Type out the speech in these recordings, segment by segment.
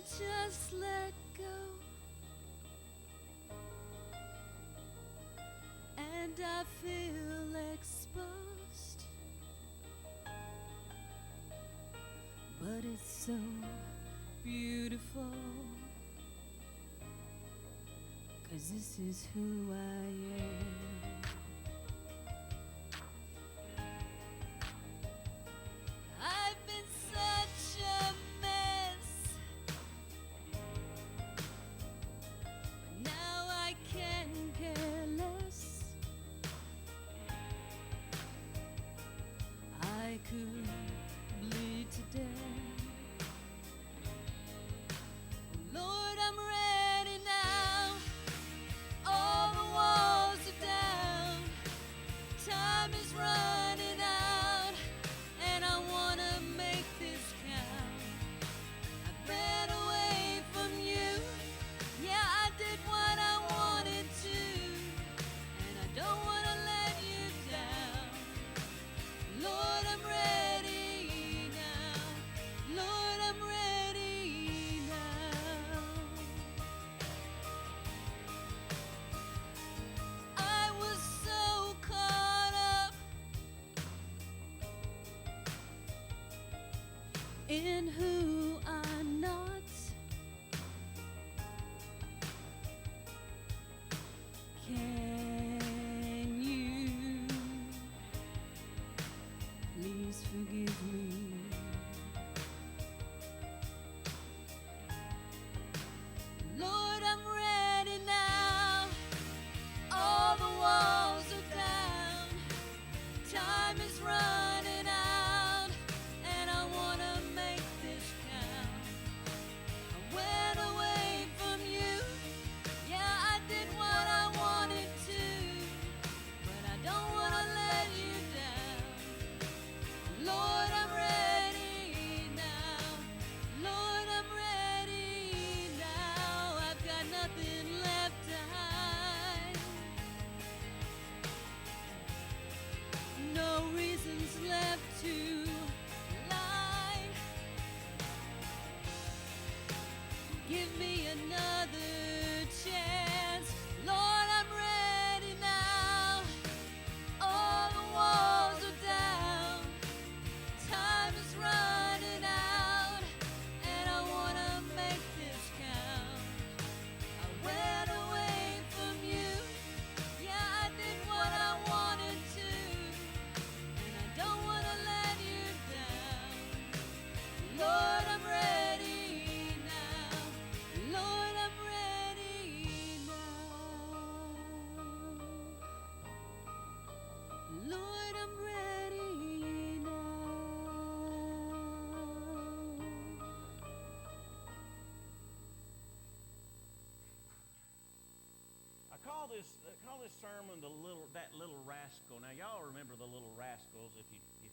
just let go, and I feel exposed, but it's so beautiful, 'cause this is who I am. I've been such a mess, but now I can care less. I could bleed to death. Lord, I'm ready now. All the walls are down. Time is running out, and I wanna make this count. I ran away from you. Yeah, I did what I wanted to, and I don't wanna let you down. Lord, I'm ready now. Lord, I'm ready now. I was so caught up in who I'm not. Can you please forgive me? Lord, I'm ready now. All the walls are down. Time is running out, and I wanna make this count. I went away from you. Yeah, I did what I wanted to, but I don't wanna let you down. Lord, I'm ready now. Lord, I'm ready now. I've got nothing left to hide. No reasons left to lie. Give me another chance. Lord, I'm ready now. All the walls are down. Time is running out, and I wanna make this count. I went away from you. Yeah, I did what I wanted to, and I don't wanna let you down. Lord, I'm ready now. Lord, I'm ready now. Lord, I'm ready now. I call this sermon that little rascal. Now y'all remember the little rascals. If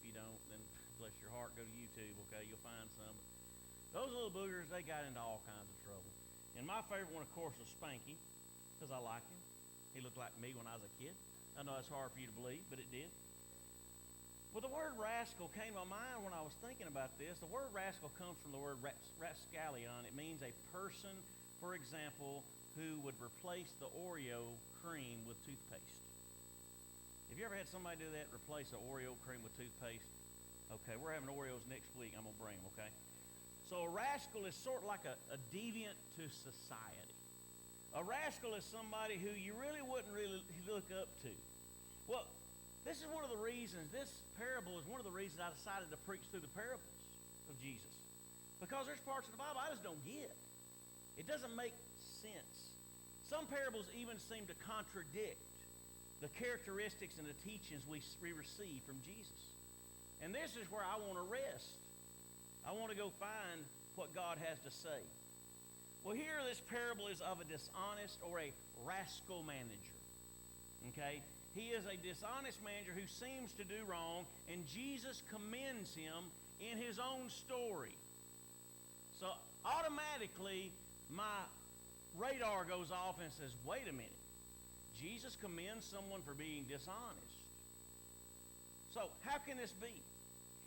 you don't, then bless your heart, go to YouTube. Okay, you'll find some. Those little boogers, they got into all kinds of trouble. And my favorite one, of course, was Spanky, because I like him. He looked like me when I was a kid. I know that's hard for you to believe, but it did. Well, the word rascal came to my mind when I was thinking about this. The word rascal comes from the word rascalion. It means a person, for example, who would replace the Oreo cream with toothpaste. Have you ever had somebody do that, replace an Oreo cream with toothpaste? Okay, we're having Oreos next week. I'm going to bring them, okay? So a rascal is sort of like a deviant to society. A rascal is somebody who you really wouldn't really look up to. Well, this is one of the reasons, this parable is one of the reasons I decided to preach through the parables of Jesus. Because there's parts of the Bible I just don't get. It doesn't make sense. Some parables even seem to contradict the characteristics and the teachings we receive from Jesus. And this is where I want to rest. I want to go find what God has to say. Well, here this parable is of a dishonest or a rascal manager. Okay? He is a dishonest manager who seems to do wrong, and Jesus commends him in his own story. So automatically, my radar goes off and says, wait a minute. Jesus commends someone for being dishonest. So how can this be?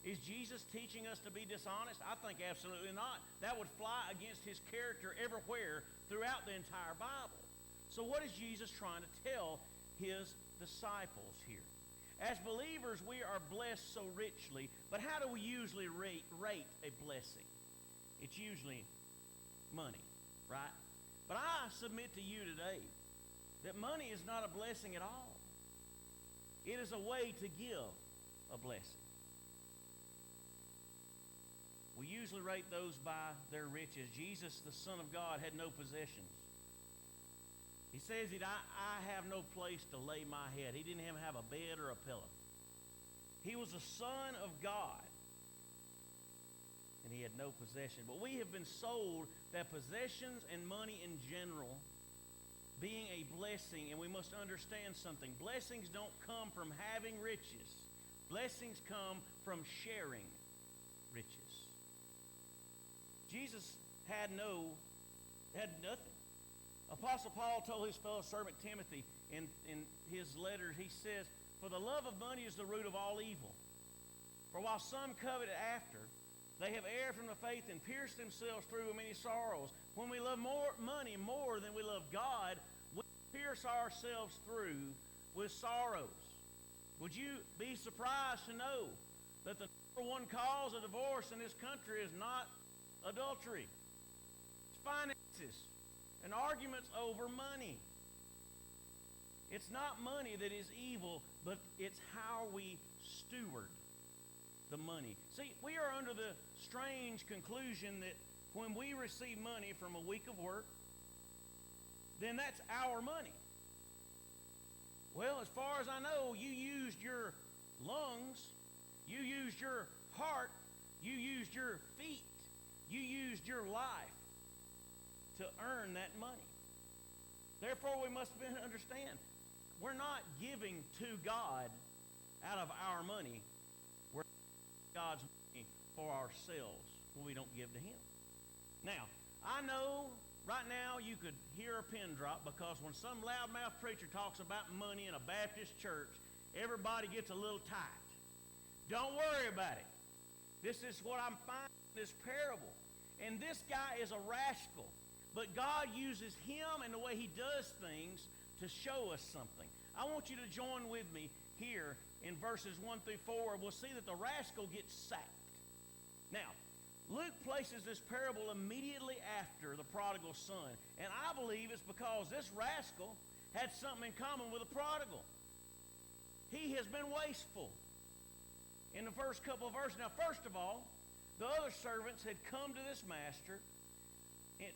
Is Jesus teaching us to be dishonest? I think absolutely not. That would fly against his character everywhere throughout the entire Bible. So what is Jesus trying to tell his disciples here? As believers, we are blessed so richly, but how do we usually rate a blessing? It's usually money, right? But I submit to you today that money is not a blessing at all. It is a way to give a blessing. We usually rate those by their riches. Jesus, the Son of God, had no possessions. He says that I have no place to lay my head. He didn't even have a bed or a pillow. He was a son of God, and he had no possession. But we have been sold that possessions and money in general being a blessing, and we must understand something. Blessings don't come from having riches. Blessings come from sharing riches. Jesus had nothing. Apostle Paul told his fellow servant Timothy in his letters, he says, "For the love of money is the root of all evil. For while some covet after, they have erred from the faith and pierced themselves through with many sorrows. When we love money more than we love God, we pierce ourselves through with sorrows." Would you be surprised to know that the number one cause of divorce in this country is not adultery? It's finances and arguments over money. It's not money that is evil, but it's how we steward the money. See, we are under the strange conclusion that when we receive money from a week of work, then that's our money. Well, as far as I know, you used your lungs, you used your heart, you used your feet, you used your life to earn that money. Therefore, we must understand, we're not giving to God out of our money. We're giving God's money for ourselves when we don't give to him. Now, I know right now you could hear a pin drop because when some loudmouth preacher talks about money in a Baptist church, everybody gets a little tight. Don't worry about it. This is what I'm finding in this parable. And this guy is a rascal. But God uses him and the way he does things to show us something. I want you to join with me here in verses 1 through 4. We'll see that the rascal gets sacked. Now, Luke places this parable immediately after the prodigal son. And I believe it's because this rascal had something in common with the prodigal. He has been wasteful in the first couple of verses. Now, first of all, the other servants had come to this master.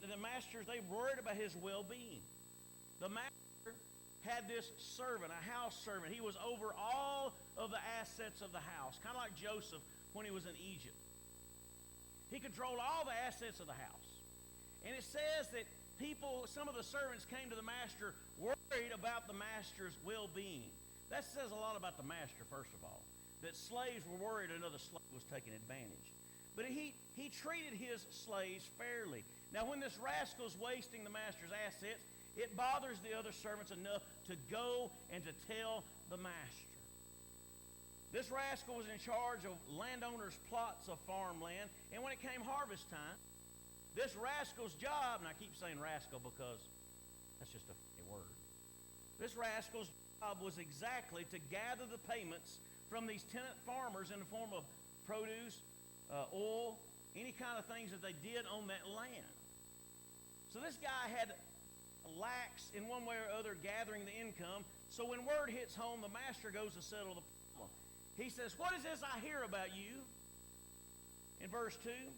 The masters, they worried about his well-being. The master had this servant, a house servant. He was over all of the assets of the house, kind of like Joseph when he was in Egypt. He controlled all the assets of the house. And it says that some of the servants came to the master worried about the master's well-being. That says a lot about the master, first of all, that slaves were worried another slave was taking advantage. But he treated his slaves fairly. Now, when this rascal's wasting the master's assets, it bothers the other servants enough to go and to tell the master. This rascal was in charge of landowners' plots of farmland, and when it came harvest time, this rascal's job, and I keep saying rascal because that's just a funny word. This rascal's job was exactly to gather the payments from these tenant farmers in the form of produce, oil, any kind of things that they did on that land. So this guy had lax in one way or other gathering the income. So when word hits home, the master goes to settle the problem. He says, "What is this I hear about you?" In verse 2,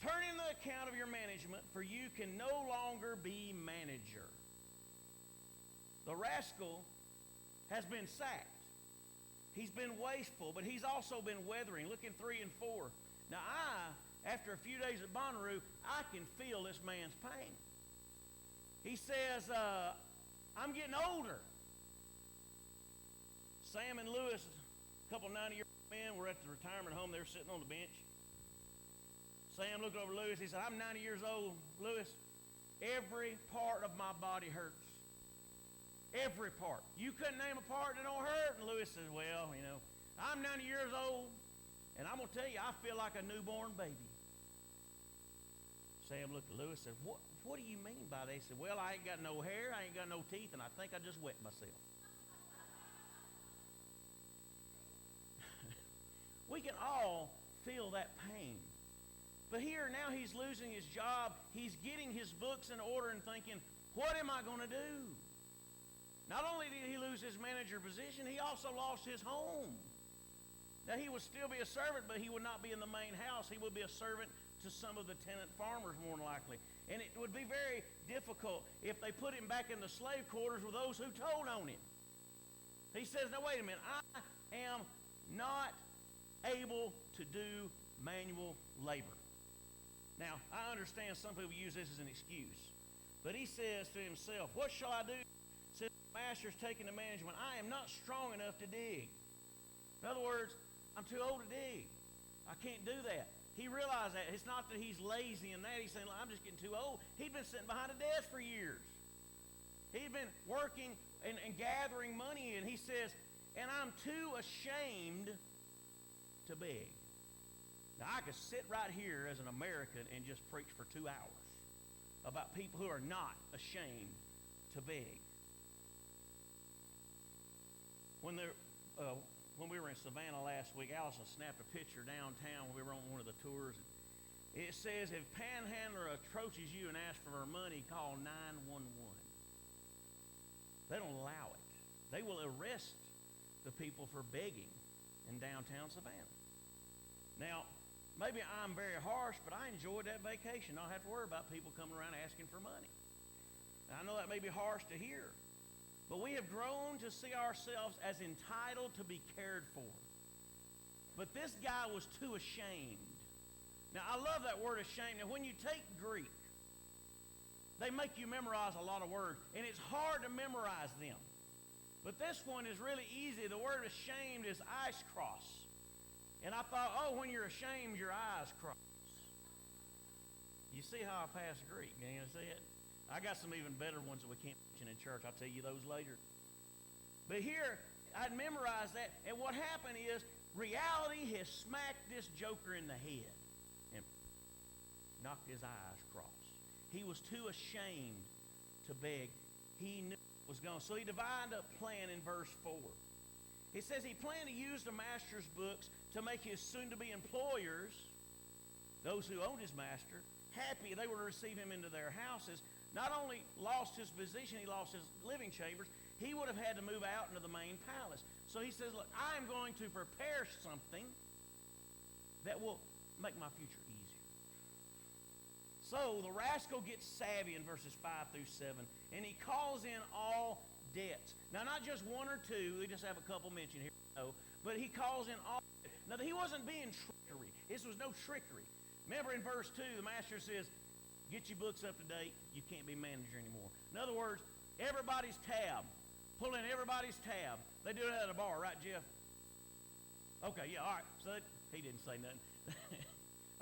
"Turn in the account of your management, for you can no longer be manager." The rascal has been sacked. He's been wasteful, but he's also been weathering. Look in 3 and 4. Now after a few days at Bonnaroo, I can feel this man's pain. He says, "I'm getting older." Sam and Lewis, a couple 90-year-old men, were at the retirement home. They were sitting on the bench. Sam looked over Lewis. He said, "I'm 90 years old, Lewis. Every part of my body hurts. Every part. You couldn't name a part that don't hurt?" And Lewis says, "Well, I'm 90 years old. And I'm going to tell you, I feel like a newborn baby. Sam looked at Lewis and said, what do you mean by that? He said, well, I ain't got no hair, I ain't got no teeth, and I think I just wet myself. We can all feel that pain. But here now he's losing his job. He's getting his books in order and thinking, what am I going to do? Not only did he lose his manager position, he also lost his home. Now he would still be a servant, but he would not be in the main house. He would be a servant to some of the tenant farmers more than likely. And it would be very difficult if they put him back in the slave quarters with those who told on him. He says, now wait a minute, I am not able to do manual labor. Now, I understand some people use this as an excuse. But he says to himself, what shall I do? Since the master's taken the management, I am not strong enough to dig. In other words, I'm too old to dig. I can't do that. He realized that. It's not that he's lazy and that. He's saying, I'm just getting too old. He'd been sitting behind a desk for years. He'd been working and gathering money, and he says, and I'm too ashamed to beg. Now, I could sit right here as an American and just preach for 2 hours about people who are not ashamed to beg. When we were in Savannah last week, Allison snapped a picture downtown when we were on one of the tours. It says, if panhandler approaches you and asks for money, call 911. They don't allow it. They will arrest the people for begging in downtown Savannah. Now, maybe I'm very harsh, but I enjoyed that vacation. I don't have to worry about people coming around asking for money. Now, I know that may be harsh to hear, but we have grown to see ourselves as entitled to be cared for. But this guy was too ashamed. Now, I love that word ashamed. Now, when you take Greek, they make you memorize a lot of words, and it's hard to memorize them. But this one is really easy. The word ashamed is ice cross. And I thought, oh, when you're ashamed, your eyes cross. You see how I pass Greek, can you see it? I got some even better ones that we can't mention in church. I'll tell you those later. But here, I'd memorized that, and what happened is reality has smacked this joker in the head and knocked his eyes cross. He was too ashamed to beg. He knew it was gone. So he divided a plan in verse 4. He says he planned to use the master's books to make his soon-to-be employers, those who owned his master, happy. They were to receive him into their houses. Not only lost his position, he lost his living chambers. He would have had to move out into the main palace. So he says, look, I'm going to prepare something that will make my future easier. So the rascal gets savvy in verses 5 through 7, and he calls in all debts. Now, not just one or two. We just have a couple mentioned here. No, but he calls in all. Now, he wasn't being trickery. This was no trickery. Remember in verse 2, the master says, get your books up to date. You can't be manager anymore. In other words, everybody's tab. Pull in everybody's tab. They do that at a bar, right, Jeff? Okay, yeah, all right. So he didn't say nothing.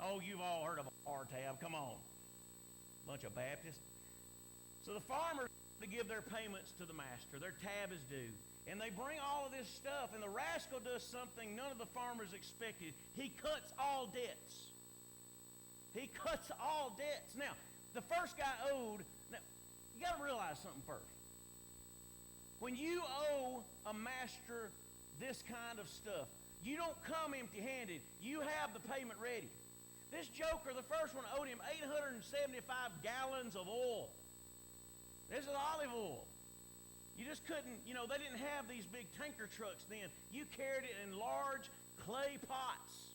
Oh, you've all heard of a bar tab. Come on. Bunch of Baptists. So the farmers to give their payments to the master. Their tab is due. And they bring all of this stuff, and the rascal does something none of the farmers expected. He cuts all debts. He cuts all debts. Now, the first guy owed. Now, you got to realize something first. When you owe a master this kind of stuff, you don't come empty-handed. You have the payment ready. This joker, the first one, owed him 875 gallons of oil. This is olive oil. You just couldn't, they didn't have these big tanker trucks then. You carried it in large clay pots.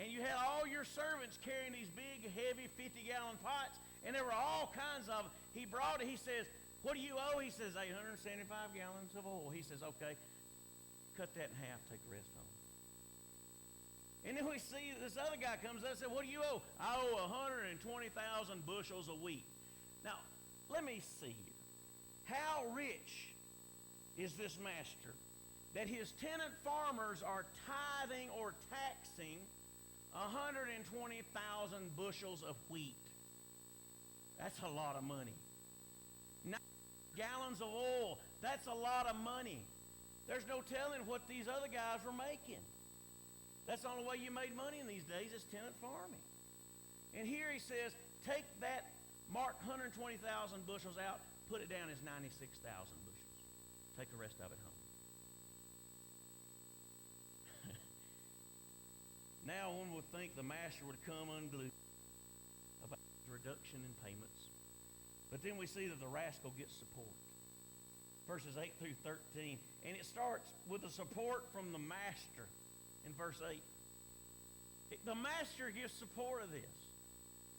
And you had all your servants carrying these big, heavy 50-gallon pots, and there were all kinds of them. He brought it. He says, what do you owe? He says, 875 gallons of oil. He says, okay, cut that in half, take the rest home. And then we see this other guy comes up and says, what do you owe? I owe 120,000 bushels of wheat. Now, let me see here. How rich is this master that his tenant farmers are tithing or taxing 120,000 bushels of wheat? That's a lot of money. 9 gallons of oil, that's a lot of money. There's no telling what these other guys were making. That's the only way you made money in these days is tenant farming. And here he says, take that mark 120,000 bushels out, put it down as 96,000 bushels. Take the rest of it home. Now one would think the master would come unglued about reduction in payments. But then we see that the rascal gets support. Verses 8 through 13. And it starts with the support from the master in verse 8. The master gives support of this.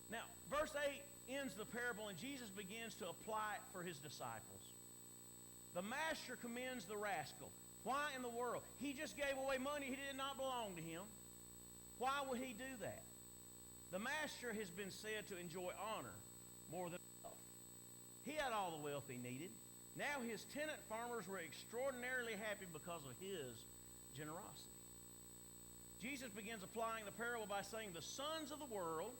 Now, verse 8 ends the parable and Jesus begins to apply it for his disciples. The master commends the rascal. Why in the world? He just gave away money. He did not belong to him. Why would he do that? The master has been said to enjoy honor more than wealth. He had all the wealth he needed. Now his tenant farmers were extraordinarily happy because of his generosity. Jesus begins applying the parable by saying the sons of the world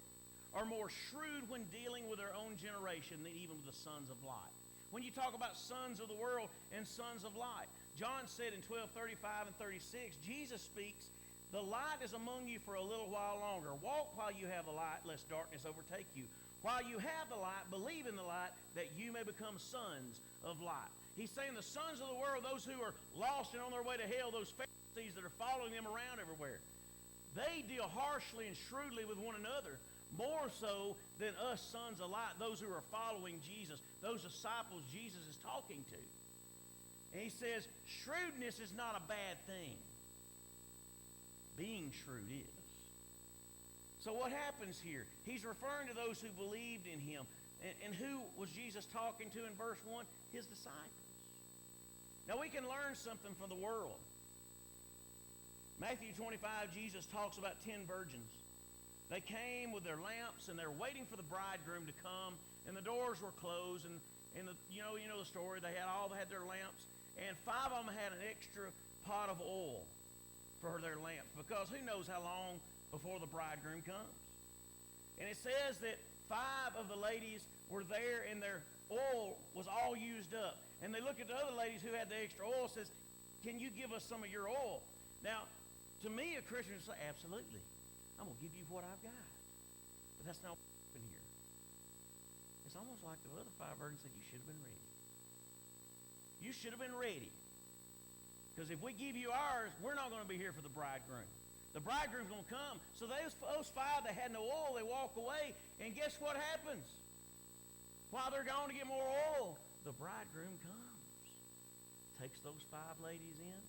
are more shrewd when dealing with their own generation than even with the sons of light. When you talk about sons of the world and sons of light, John said in 12:35 and 36, Jesus speaks, the light is among you for a little while longer. Walk while you have the light, lest darkness overtake you. While you have the light, believe in the light, that you may become sons of light. He's saying the sons of the world, those who are lost and on their way to hell, those Pharisees that are following them around everywhere, they deal harshly and shrewdly with one another, more so than us sons of light, those who are following Jesus, those disciples Jesus is talking to. And he says, shrewdness is not a bad thing. Being shrewd is. So what happens here? He's referring to those who believed in him. And who was Jesus talking to in verse 1? His disciples. Now we can learn something from the world. Matthew 25, Jesus talks about 10 virgins. They came with their lamps and they're waiting for the bridegroom to come, and the doors were closed, and you know the story. They had their lamps, and 5 of them had an extra pot of oil for their lamps, because who knows how long before the bridegroom comes. And it says that 5 of the ladies were there and their oil was all used up. And they look at the other ladies who had the extra oil and says, can you give us some of your oil? Now, to me, a Christian would say, absolutely. I'm going to give you what I've got. But that's not what happened here. It's almost like the other 5 virgins said, you should have been ready. You should have been ready. Because if we give you ours, we're not going to be here for the bridegroom. The bridegroom's going to come. So those 5 that had no oil, they walk away. And guess what happens? While they're going to get more oil, the bridegroom comes. Takes those 5 ladies in.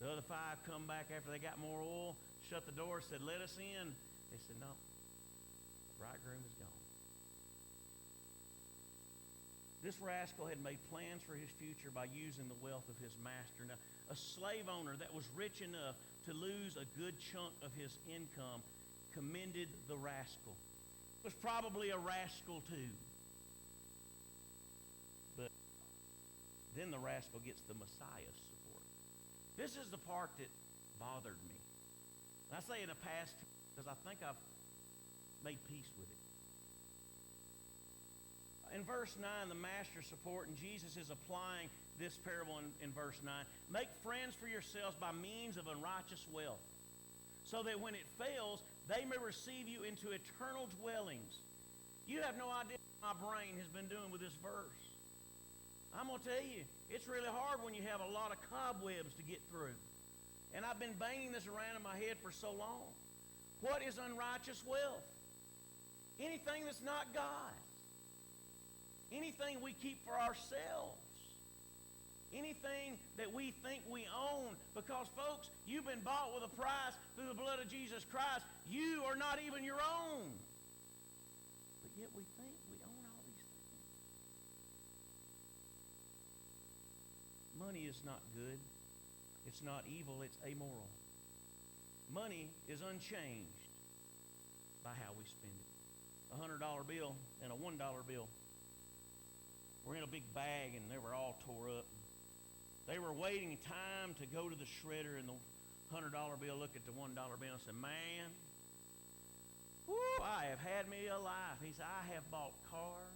The other 5 come back after they got more oil, shut the door, said, let us in. They said, no, the bridegroom is gone. This rascal had made plans for his future by using the wealth of his master. Now, a slave owner that was rich enough to lose a good chunk of his income commended the rascal. Was probably a rascal too. But then the rascal gets the Messiah's support. This is the part that bothered me. And I say in the past because I think I've made peace with it. In verse 9, the master support, and Jesus is applying this parable in verse 9. Make friends for yourselves by means of unrighteous wealth, so that when it fails, they may receive you into eternal dwellings. You have no idea what my brain has been doing with this verse. I'm going to tell you, it's really hard when you have a lot of cobwebs to get through. And I've been banging this around in my head for so long. What is unrighteous wealth? Anything that's not God's. Anything we keep for ourselves. Anything that we think we own. Because, folks, you've been bought with a price through the blood of Jesus Christ. You are not even your own. But yet we think we own all these things. Money is not good. It's not evil. It's amoral. Money is unchanged by how we spend it. A $100 bill and a $1 bill were in a big bag, and they were all tore up. They were waiting time to go to the shredder, and the $100 bill looked at the $1 bill and said, man, I have had me a life. He said, I have bought cars.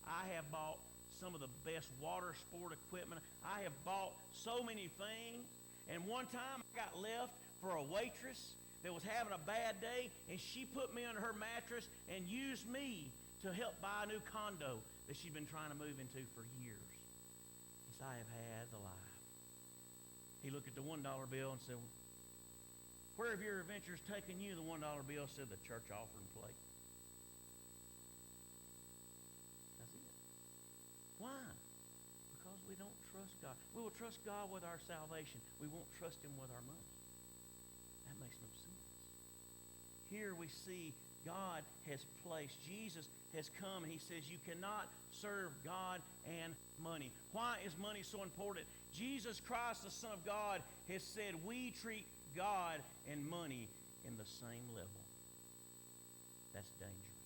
I have bought some of the best water sport equipment. I have bought so many things. And one time I got left for a waitress that was having a bad day, and she put me under her mattress and used me to help buy a new condo that she'd been trying to move into for years. He said, I have had the life. He looked at the $1 bill and said, where have your adventures taken you? The $1 bill said, the church offering plate. That's it. Why? Because we don't trust God. We will trust God with our salvation. We won't trust Him with our money. That makes no sense. Here we see God has placed, Jesus has come, and He says you cannot serve God and money. Why is money so important? Jesus Christ, the Son of God, has said we treat God and money in the same level. That's dangerous.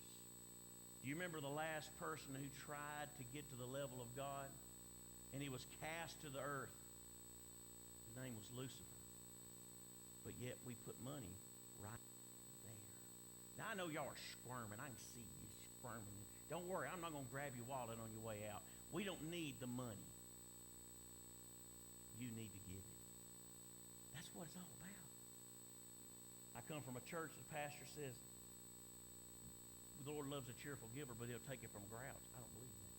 Do you remember the last person who tried to get to the level of God? And he was cast to the earth. His name was Lucifer. But yet we put money right there. Now I know y'all are squirming. I can see you squirming. Don't worry, I'm not going to grab your wallet on your way out. We don't need the money. You need to give it. That's what it's all about. I come from a church, the pastor says, the Lord loves a cheerful giver, but He'll take it from grouch. I don't believe that.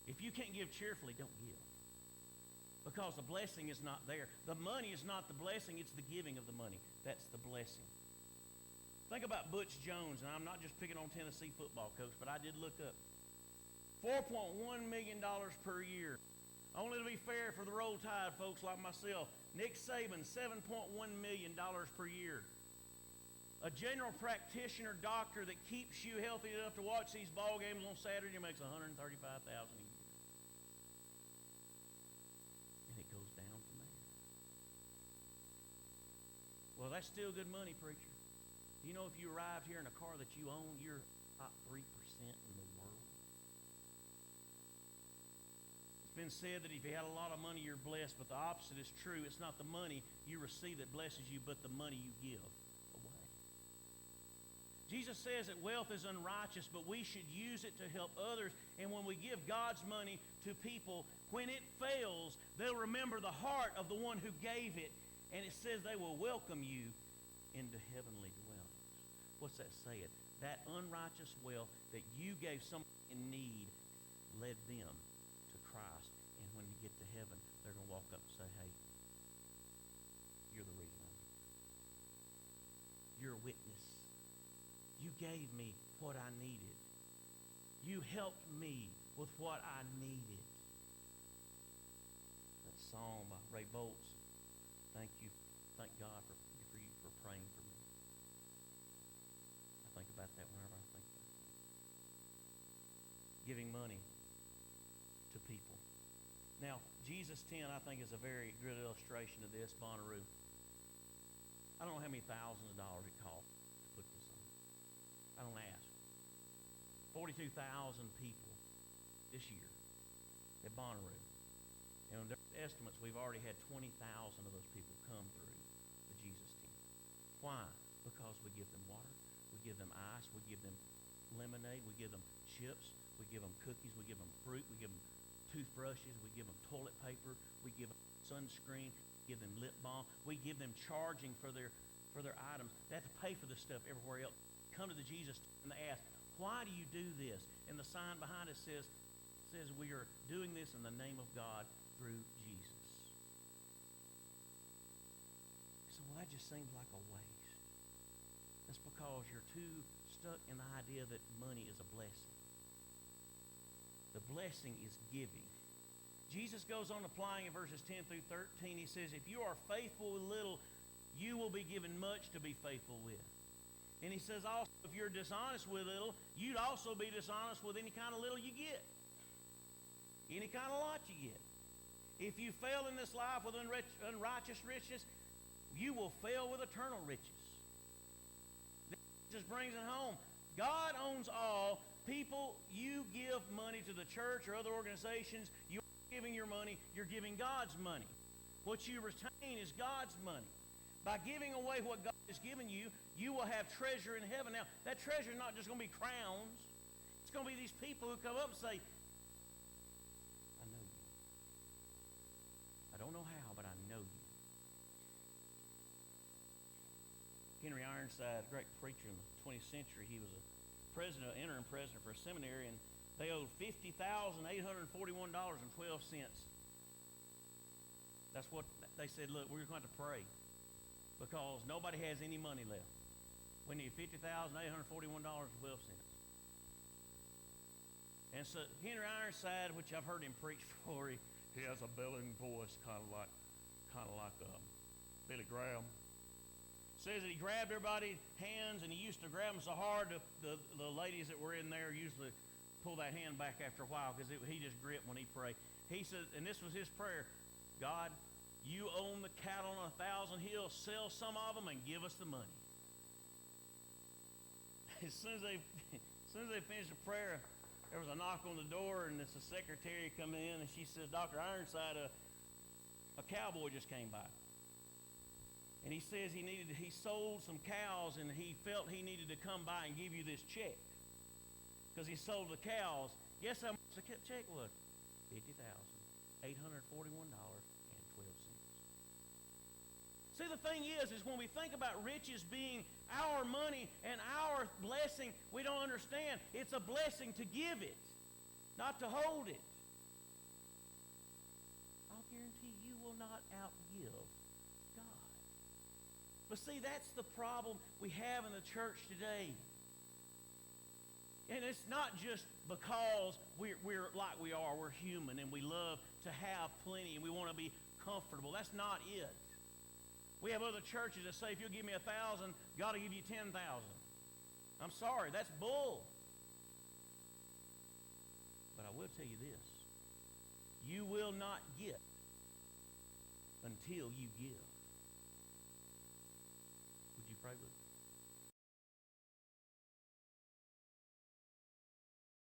If you can't give cheerfully, don't give. Because the blessing is not there. The money is not the blessing, it's the giving of the money. That's the blessing. Think about Butch Jones, and I'm not just picking on Tennessee football, coach, but I did look up. $4.1 million per year. Only to be fair for the Roll Tide folks like myself, Nick Saban, $7.1 million per year. A general practitioner doctor that keeps you healthy enough to watch these ball games on Saturday makes $135,000 a year. And it goes down from there. Well, that's still good money, preacher. You know, if you arrived here in a car that you own, you're top 3% in the world. It's been said that if you had a lot of money, you're blessed, but the opposite is true. It's not the money you receive that blesses you, but the money you give away. Jesus says that wealth is unrighteous, but we should use it to help others. And when we give God's money to people, when it fails, they'll remember the heart of the one who gave it. And it says they will welcome you into heavenly dwellings. What's that saying? That unrighteous wealth that you gave someone in need led them to Christ. And when you get to heaven, they're going to walk up and say, hey, you're the reason I'm here. You're a witness. You gave me what I needed. You helped me with what I needed. That song by Ray Boltz, thank you, thank God for you for praying for me. I think about that whenever I think about that. Giving money to people. Now, Jesus 10, I think, is a very good illustration of this, Bonnaroo. I don't know how many thousands of dollars it cost to put this on. I don't ask. 42,000 people this year at Bonnaroo. And under estimates, we've already had 20,000 of those people come through the Jesus tent. Why? Because we give them water, we give them ice, we give them lemonade, we give them chips, we give them cookies, we give them fruit, we give them toothbrushes, we give them toilet paper, we give them sunscreen, give them lip balm, we give them charging for their items. They have to pay for this stuff everywhere else. Come to the Jesus and they ask, why do you do this? And the sign behind it says we are doing this in the name of God through Jesus. So, well, that just seems like a waste. That's because you're too stuck in the idea that money is a blessing. The blessing is giving. Jesus goes on applying in verses 10 through 13. He says, if you are faithful with little, you will be given much to be faithful with. And he says also, if you're dishonest with little, you'd also be dishonest with any kind of little you get. Any kind of lot you get. If you fail in this life with unrighteous riches, you will fail with eternal riches. This just brings it home. God owns all. People, you give money to the church or other organizations, you're giving your money, you're giving God's money. What you retain is God's money. By giving away what God has given you, you will have treasure in heaven. Now, that treasure is not just going to be crowns. It's going to be these people who come up and say, I know you. I don't know how, but I know you. Ironside, a great preacher in the 20th century, he was a interim president for a seminary, and they owed $50,841.12. That's what they said. Look, we're going to pray because nobody has any money left. We need $50,841.12. And so Henry Ironside, which I've heard him preach before, he has a bellowing voice, kind of like Billy Graham. Says that he grabbed everybody's hands, and he used to grab them so hard the ladies that were in there usually pull that hand back after a while because he just gripped when he prayed. He said, and this was his prayer: God, you own the cattle on 1,000 hills. Sell some of them and give us the money. As soon as they finished the prayer, there was a knock on the door, and it's a secretary come in, and she says, Dr. Ironside, a cowboy just came by. And he says he sold some cows, and he felt he needed to come by and give you this check because he sold the cows. Guess how much the check was? $50,841.12. See, the thing is when we think about riches being our money and our blessing, we don't understand. It's a blessing to give it, not to hold it. I'll guarantee you will not outgive God. But see, that's the problem we have in the church today. And it's not just because we're like we are. We're human, and we love to have plenty, and we want to be comfortable. That's not it. We have other churches that say, if you'll give me 1,000, God will give you 10,000. I'm sorry, that's bull. But I will tell you this. You will not get until you give. Would you pray with me?